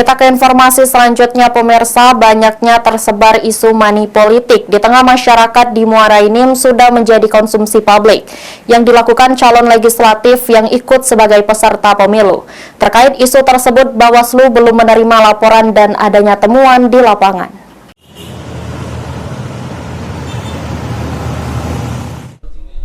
Kita ke informasi selanjutnya, pemirsa. Banyaknya tersebar isu money politik di tengah masyarakat di Muara Enim sudah menjadi konsumsi publik yang dilakukan calon legislatif yang ikut sebagai peserta pemilu. Terkait isu tersebut, Bawaslu belum menerima laporan dan adanya temuan di lapangan.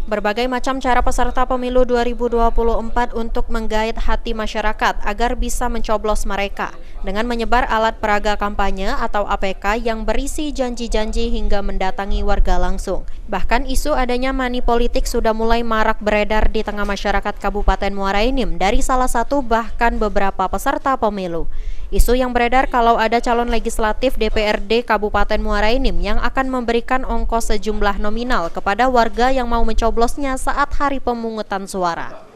Berbagai macam cara peserta pemilu 2024 untuk menggait hati masyarakat agar bisa mencoblos mereka dengan menyebar alat peraga kampanye atau APK yang berisi janji-janji hingga mendatangi warga langsung. Bahkan isu adanya money politik sudah mulai marak beredar di tengah masyarakat Kabupaten Muara Enim dari salah satu bahkan beberapa peserta pemilu. Isu yang beredar kalau ada calon legislatif DPRD Kabupaten Muara Enim yang akan memberikan ongkos sejumlah nominal kepada warga yang mau mencoblosnya saat hari pemungutan suara.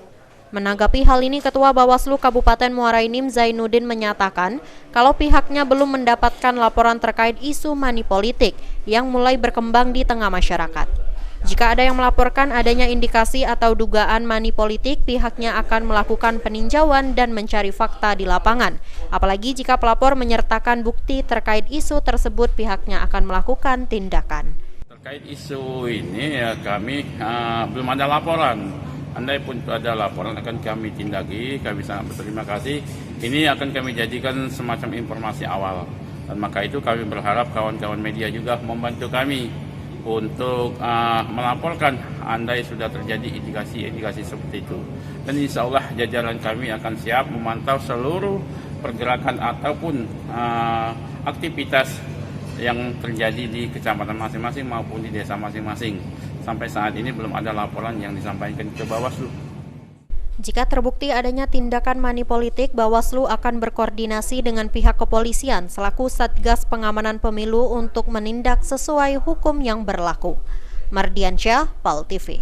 Menanggapi hal ini, Ketua Bawaslu Kabupaten Muara Enim Zainuddin menyatakan kalau pihaknya belum mendapatkan laporan terkait isu money politik yang mulai berkembang di tengah masyarakat. Jika ada yang melaporkan adanya indikasi atau dugaan money politik, pihaknya akan melakukan peninjauan dan mencari fakta di lapangan. Apalagi jika pelapor menyertakan bukti terkait isu tersebut, pihaknya akan melakukan tindakan. Terkait isu ini ya kami belum ada laporan. Andai pun ada laporan akan kami tindaki, kami sangat berterima kasih. Ini akan kami jadikan semacam informasi awal. Dan maka itu kami berharap kawan-kawan media juga membantu kami untuk melaporkan andai sudah terjadi indikasi-indikasi seperti itu. Dan insya Allah jajaran kami akan siap memantau seluruh pergerakan ataupun aktivitas yang terjadi di kecamatan masing-masing maupun di desa masing-masing. Sampai saat ini belum ada laporan yang disampaikan ke Bawaslu. Jika terbukti adanya tindakan money politik, Bawaslu akan berkoordinasi dengan pihak kepolisian selaku Satgas Pengamanan Pemilu untuk menindak sesuai hukum yang berlaku. Mardiansyah, PAL TV.